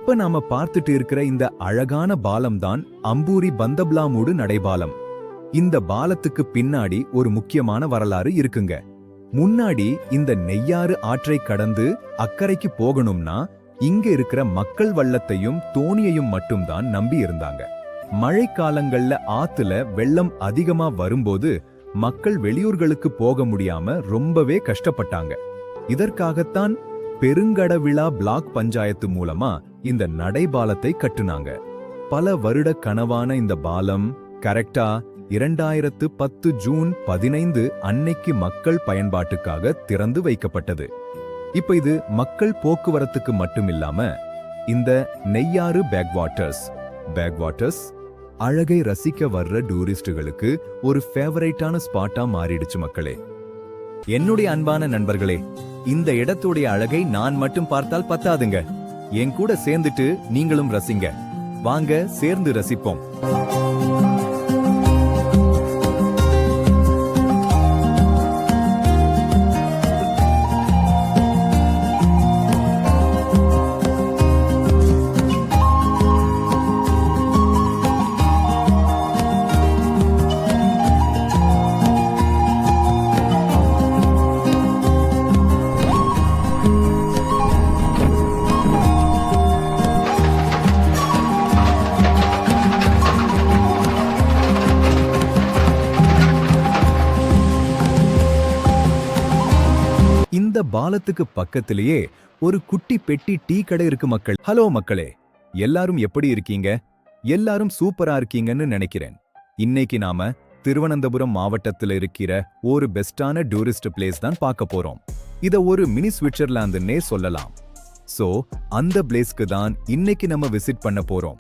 இப்ப நாம பார்த்துட்டு இருக்கிற இந்த அழகான பாலம் தான் அம்பூரி பந்தப்லாமூடு நடைபாலம். இந்த பாலத்துக்கு பின்னாடி ஒரு முக்கியமான வரலாறு இருக்குங்க. முன்னாடி இந்த நெய்யாறு ஆற்றை கடந்து அக்கறைக்கு போகணும்னா இங்க இருக்கிற மக்கள் வள்ளத்தையும் தோணியையும் மட்டும்தான் நம்பி இருந்தாங்க. மழைக்காலங்கள்ல ஆத்துல வெள்ளம் அதிகமா வரும்போது மக்கள் வெளியூர்களுக்கு போக முடியாம ரொம்பவே கஷ்டப்பட்டாங்க. இதற்காகத்தான் பெருங்கடவிழா பிளாக் பஞ்சாயத்து மூலமா இந்த நடைபாலத்தை கட்டுனாங்க. பல வருட கனவான இந்த பாலம் கரெக்டா 2010 ஜூன் 15 அன்னைக்கு மக்கள் பயன்பாட்டுக்காக திறந்து வைக்கப்பட்டது. இப்ப இது மக்கள் போக்குவரத்துக்கு மட்டுமில்லாம இந்த நெய்யாறு பேக்வாட்டர்ஸ் அழகை ரசிக்க வர்ற டூரிஸ்டுகளுக்கு ஒரு ஃபேவரைட்டான ஸ்பாட்டா மாறிடுச்சு மக்களே. என்னுடைய அன்பான நண்பர்களே, இந்த இடத்துடைய அழகை நான் மட்டும் பார்த்தால் பத்தாதுங்க. என் கூட சேர்ந்துட்டு நீங்களும் ரசிங்க. வாங்க சேர்ந்து ரசிப்போம். இந்த பாலத்துக்கு பக்கத்திலேயே ஒரு குட்டி பெட்டி டீ கடை இருக்கு மக்கள். ஹலோ மக்களே, எல்லாரும் எப்படி இருக்கீங்க? எல்லாரும் சூப்பரா இருக்கீங்கன்னு நினைக்கிறேன். இன்னைக்கு நாம திருவனந்தபுரம் மாவட்டத்துல இருக்கிற ஒரு பெஸ்டான டூரிஸ்ட் பிளேஸ் தான் பார்க்க போறோம். இத ஒரு மினி சுவிட்சர்லாந்துன்னே சொல்லலாம். சோ அந்த பிளேஸ்க்கு தான் இன்னைக்கு நம்ம விசிட் பண்ண போறோம்.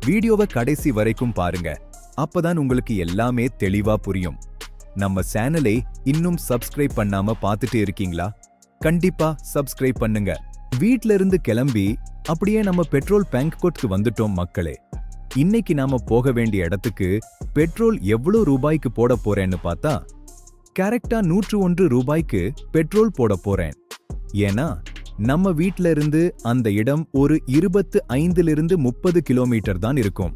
வீடியோவை கடைசி வரைக்கும் பாருங்க. அப்பதான் உங்களுக்கு எல்லாமே தெளிவா புரியும். நம்ம சேனலை இன்னும் சப்ஸ்கிரைப் பண்ணாம பார்த்துட்டு இருக்கீங்களா? கண்டிப்பா சப்ஸ்கிரைப் பண்ணுங்க. வீட்ல இருந்து கிளம்பி அப்படியே நம்ம பெட்ரோல் பேங்க்கோட்க்கு வந்துட்டோம் மக்களே. இன்னைக்கு நாம போக வேண்டிய இடத்துக்கு பெட்ரோல் எவ்வளவு ரூபாய்க்கு போட போறேன்னு பார்த்தா கரெக்டா 101 ரூபாய்க்கு பெட்ரோல் போட போறேன். ஏன்னா நம்ம வீட்ல இருந்து அந்த இடம் ஒரு 25 30 கிலோமீட்டர் தான் இருக்கும்.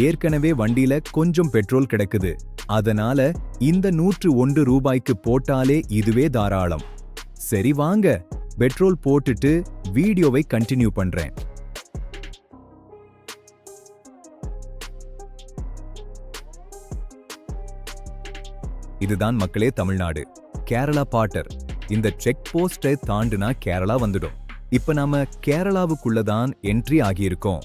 ஏற்கனவே வண்டியில கொஞ்சம் பெட்ரோல் கிடைக்குது. அதனால இந்த 101 ரூபாய்க்கு போட்டாலே இதுவே தாராளம். சரி வாங்க பெட்ரோல் போட்டுட்டு வீடியோவை கண்டினியூ பண்றேன். இதுதான் மக்களே தமிழ்நாடு, கேரளா பார்டர். இந்த செக் போஸ்டை தாண்டுனா கேரளா வந்துடும். இப்ப நாம கேரளாவுக்குள்ளதான் என்ட்ரி ஆகியிருக்கோம்.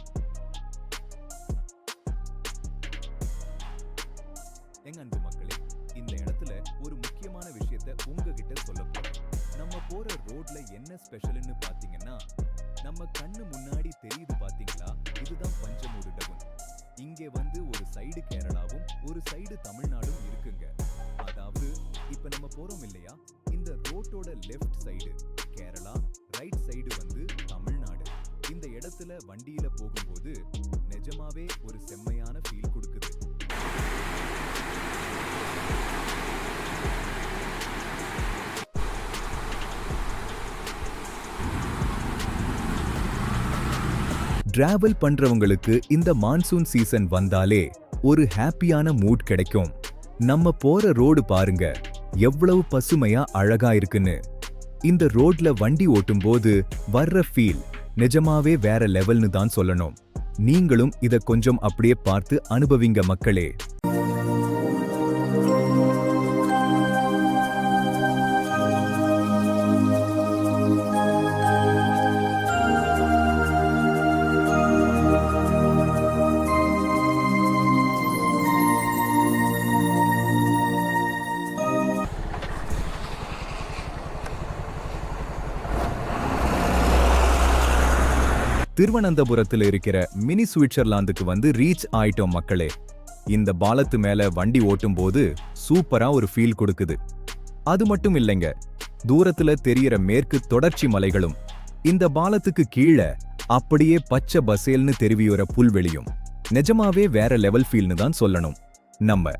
எங்க அன்பு மக்களே, இந்த இடத்துல ஒரு முக்கியமான விஷயத்தை உங்ககிட்ட சொல்ல போறேன். நம்ம போற ரோட்ல என்ன ஸ்பெஷல்னு பாத்தீங்கன்னா, நம்ம கண்ணு முன்னாடி தெரியுது பாத்தீங்களா, இதுதான் பஞ்சமூடு டவுன். இங்கே வந்து ஒரு சைடு கேரளாவும் ஒரு சைடு தமிழ்நாடும் இருக்குங்க. அதாவது இப்ப நம்ம போறோம் இல்லையா, இந்த ரோட்டோட left side Kerala, right side வந்து தமிழ்நாடு. இந்த இடத்துல வண்டியில போகும்போது நிஜமாவே ஒரு செம்மையான ஃபீல் கொடுக்குது. டிராவல் பண்றவங்களுக்கு இந்த மான்சூன் சீசன் வந்தாலே ஒரு ஹாப்பியான மூட் கிடைக்கும். நம்ம போற ரோடு பாருங்க எவ்வளவு பசுமையா அழகா இருக்குன்னு. இந்த ரோட்ல வண்டி ஓட்டும் போது வர்ற ஃபீல் நிஜமாவே வேற லெவல்னு தான் சொல்லணும். நீங்களும் இத கொஞ்சம் அப்படியே பார்த்து அனுபவிங்க மக்களே. திருவனந்தபுரத்தில் இருக்கிற மினி சுவிட்சர்லாந்துக்கு வந்து ரீச் ஆயிட்டோம் மக்களே. இந்த பாலத்து மேல வண்டி ஓட்டும் போது சூப்பரா ஒரு ஃபீல் கொடுக்குது. அது மட்டும் இல்லைங்க, தூரத்துல தெரியற மேற்கு தொடர்ச்சி மலைகளும் இந்த பாலத்துக்கு கீழே அப்படியே பச்சை பசேல்னு தெரிவியோர புல்வெளியும் நிஜமாவே வேற லெவல் ஃபீல்னு தான் சொல்லணும். நம்ம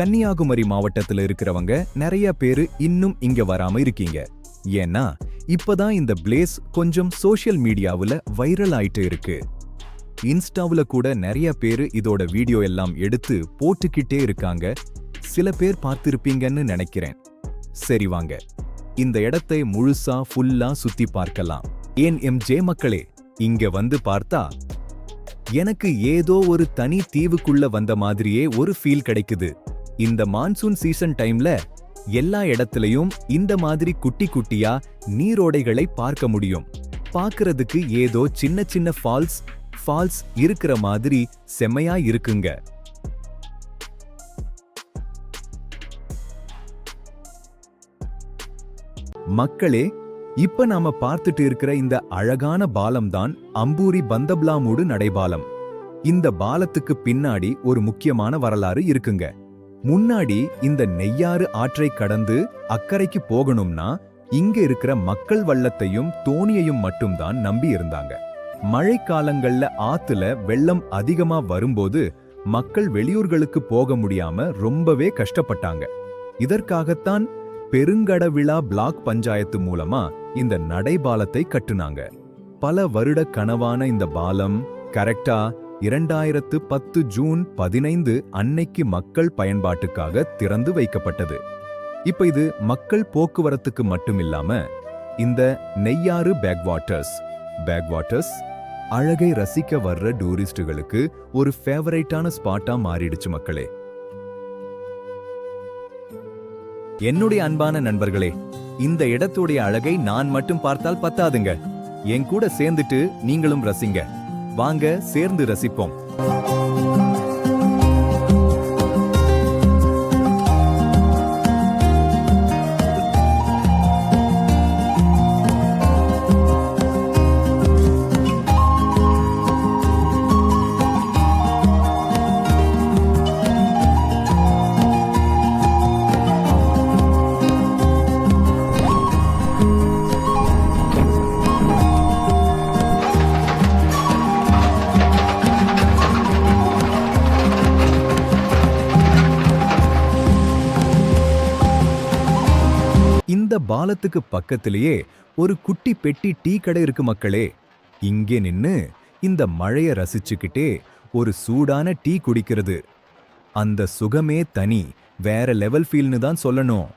கன்னியாகுமரி மாவட்டத்துல இருக்கிறவங்க நிறைய பேரு இன்னும் இங்க வராம இருக்கீங்க. ஏன்னா இப்பதான் இந்த பிளேஸ் கொஞ்சம் சோஷியல் மீடியாவுல வைரல் ஆயிட்டு இருக்கு. இன்ஸ்டாவுல கூட நிறைய பேரு இதோட வீடியோ எல்லாம் எடுத்து போட்டுக்கிட்டே இருக்காங்க. சில பேர் பார்த்திருப்பீங்கன்னு நினைக்கிறேன். சரி வாங்க, இந்த இடத்தை முழுசா ஃபுல்லா சுத்தி பார்க்கலாம். ஏன் எம்ஜே மக்களே, இங்க வந்து பார்த்தா எனக்கு ஏதோ ஒரு தனி தீவுக்குள்ள வந்த மாதிரியே ஒரு ஃபீல் கிடைக்குது. இந்த மான்சூன் சீசன் டைம்ல எல்லா இடத்துலயும் இந்த மாதிரி குட்டி குட்டியா நீரோடைகளை பார்க்க முடியும். பார்க்கிறதுக்கு ஏதோ சின்ன சின்ன ஃபால்ஸ் இருக்கிற மாதிரி செம்மையா இருக்குங்க. மக்களே, இப்ப நாம பார்த்துட்டு இருக்கிற இந்த அழகான பாலம் தான் அம்பூரி பந்தப்லாமூடு நடைபாலம். இந்த பாலத்துக்கு பின்னாடி ஒரு முக்கியமான வரலாறு இருக்குங்க. முன்னாடி இந்த நெய்யாறு ஆற்றை கடந்து அக்கறைக்கு போகணும்னா இங்க இருக்கிற மக்கள் வள்ளத்தையும் தோணியையும் மட்டும்தான் நம்பி இருந்தாங்க. மழைக்காலங்கள்ல ஆத்துல வெள்ளம் அதிகமா வரும்போது மக்கள் வெளியூர்களுக்கு போக முடியாம ரொம்பவே கஷ்டப்பட்டாங்க. இதற்காகத்தான் பெருங்கடவிழா பிளாக் பஞ்சாயத்து மூலமா இந்த நடைபாலத்தை கட்டுனாங்க. பல வருட கனவான இந்த பாலம் கரெக்டா 2010 ஜூன் 15 அன்னைக்கு மக்கள் பயன்பாட்டுக்காக திறந்து வைக்கப்பட்டது. இப்ப இது மக்கள் போக்குவரத்துக்கு மட்டும் இல்லாம இந்த நெய்யாறு பேக்வாட்டர்ஸ் அழகை ரசிக்க வர்ற டூரிஸ்டுகளுக்கு ஒரு ஃபேவரைட்டான ஸ்பாட்டா மாறிடுச்சு மக்களே. என்னுடைய அன்பான நண்பர்களே, இந்த இடத்துடைய அழகை நான் மட்டும் பார்த்தால் பத்தாதுங்க. என் கூட சேர்ந்துட்டு நீங்களும் ரசிங்க. வாங்க சேர்ந்து ரசிப்போம். இந்த பாலத்துக்கு பக்கத்திலேயே ஒரு குட்டி பெட்டி டீ கடை இருக்கு மக்களே. இங்கே நின்னு இந்த மழைய ரசிச்சுக்கிட்டே ஒரு சூடான டீ குடிக்கிறது, அந்த சுகமே தனி, வேற லெவல் ஃபீல்னு தான் சொல்லணும்.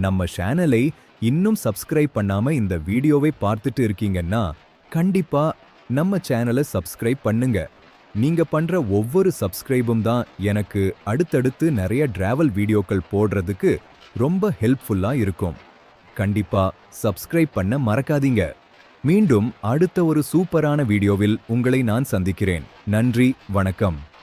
நம்ம சேனலை இன்னும் சப்ஸ்கிரைப் பண்ணாம இந்த வீடியோவை பார்த்துட்டு இருக்கீங்கன்னா கண்டிப்பா நம்ம சேனலை சப்ஸ்கிரைப் பண்ணுங்க. நீங்க பண்ற ஒவ்வொரு சப்ஸ்கிரைபும் தான் எனக்கு அடுத்தடுத்து நிறைய டிராவல் வீடியோக்கள் போடுறதுக்கு ரொம்ப ஹெல்ப்ஃபுல்லா இருக்கும். கண்டிப்பா சப்ஸ்கிரைப் பண்ண மறக்காதீங்க. மீண்டும் அடுத்த ஒரு சூப்பரான வீடியோவில் உங்களை நான் சந்திக்கிறேன். நன்றி, வணக்கம்.